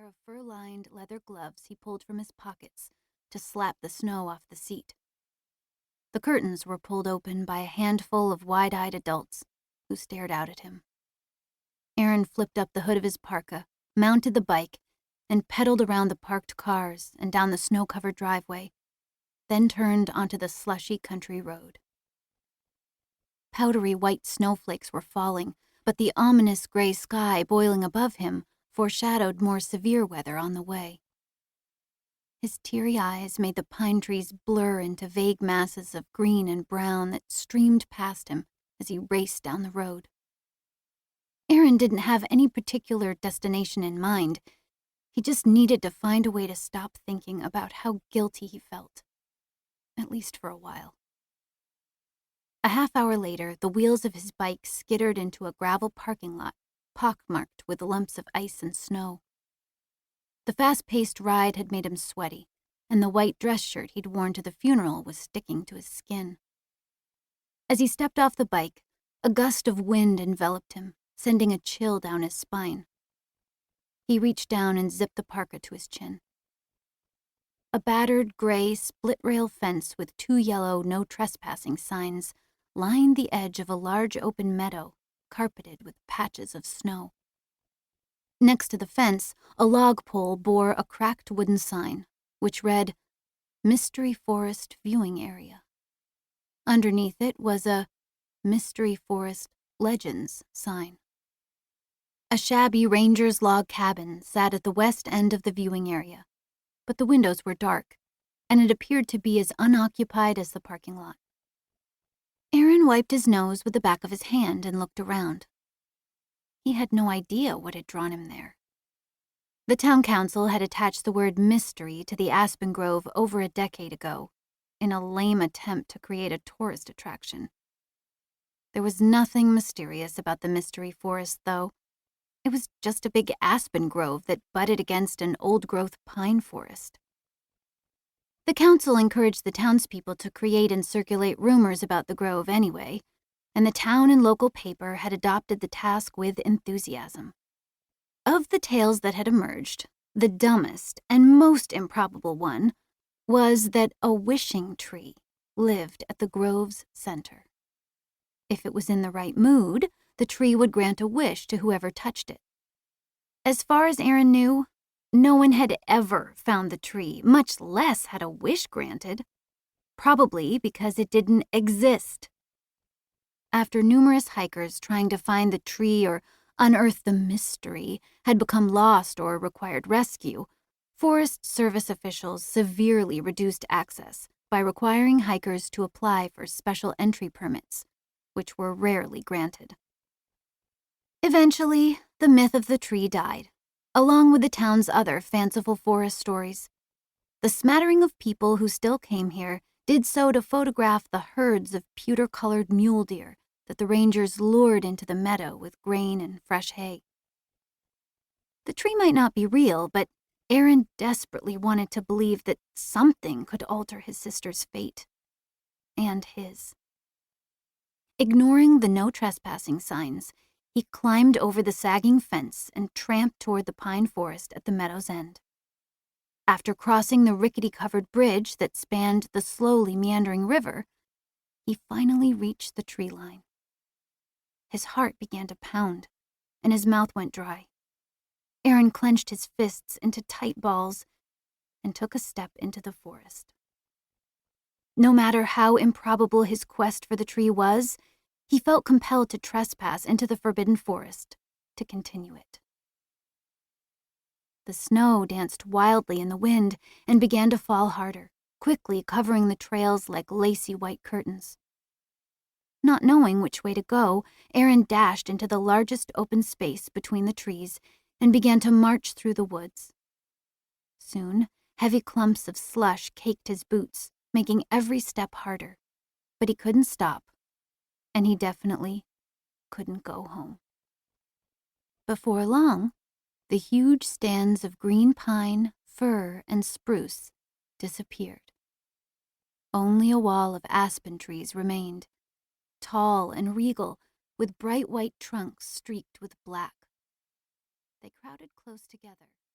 of fur-lined leather gloves he pulled from his pockets to slap the snow off the seat. The curtains were pulled open by a handful of wide-eyed adults who stared out at him. Aaron flipped up the hood of his parka, mounted the bike, and pedaled around the parked cars and down the snow-covered driveway, then turned onto the slushy country road. Powdery white snowflakes were falling, but the ominous gray sky boiling above him foreshadowed more severe weather on the way. His teary eyes made the pine trees blur into vague masses of green and brown that streamed past him as he raced down the road. Aaron didn't have any particular destination in mind. He just needed to find a way to stop thinking about how guilty he felt, at least for a while. A half-hour later, the wheels of his bike skittered into a gravel parking lot, pockmarked with lumps of ice and snow. The fast-paced ride had made him sweaty, and the white dress shirt he'd worn to the funeral was sticking to his skin. As he stepped off the bike, a gust of wind enveloped him, sending a chill down his spine. He reached down and zipped the parka to his chin. A battered gray split-rail fence with 2 yellow no trespassing signs lined the edge of a large open meadow carpeted with patches of snow. Next to the fence, a log pole bore a cracked wooden sign, which read, "Mystery Forest Viewing Area." Underneath it was a "Mystery Forest Legends" sign. A shabby ranger's log cabin sat at the west end of the viewing area, but the windows were dark, and it appeared to be as unoccupied as the parking lot. Aaron wiped his nose with the back of his hand and looked around. He had no idea what had drawn him there. The town council had attached the word mystery to the aspen grove over a decade ago, in a lame attempt to create a tourist attraction. There was nothing mysterious about the mystery forest, though. It was just a big aspen grove that butted against an old-growth pine forest. The council encouraged the townspeople to create and circulate rumors about the grove anyway, and the town and local paper had adopted the task with enthusiasm. Of the tales that had emerged, the dumbest and most improbable one was that a wishing tree lived at the grove's center. If it was in the right mood, the tree would grant a wish to whoever touched it. As far as Aaron knew, no one had ever found the tree, much less had a wish granted, probably because it didn't exist. After numerous hikers trying to find the tree or unearth the mystery had become lost or required rescue, Forest Service officials severely reduced access by requiring hikers to apply for special entry permits, which were rarely granted. Eventually, the myth of the tree died, along with the town's other fanciful forest stories. The smattering of people who still came here did so to photograph the herds of pewter-colored mule deer that the rangers lured into the meadow with grain and fresh hay. The tree might not be real, but Aaron desperately wanted to believe that something could alter his sister's fate. And his. Ignoring the no trespassing signs, he climbed over the sagging fence and tramped toward the pine forest at the meadow's end. After crossing the rickety-covered bridge that spanned the slowly meandering river, he finally reached the tree line. His heart began to pound, and his mouth went dry. Aaron clenched his fists into tight balls and took a step into the forest. No matter how improbable his quest for the tree was, he felt compelled to trespass into the forbidden forest to continue it. The snow danced wildly in the wind and began to fall harder, quickly covering the trails like lacy white curtains. Not knowing which way to go, Aaron dashed into the largest open space between the trees and began to march through the woods. Soon, heavy clumps of slush caked his boots, making every step harder, but he couldn't stop, and he definitely couldn't go home. Before long, the huge stands of green pine, fir, and spruce disappeared. Only a wall of aspen trees remained, tall and regal, with bright white trunks streaked with black. They crowded close together,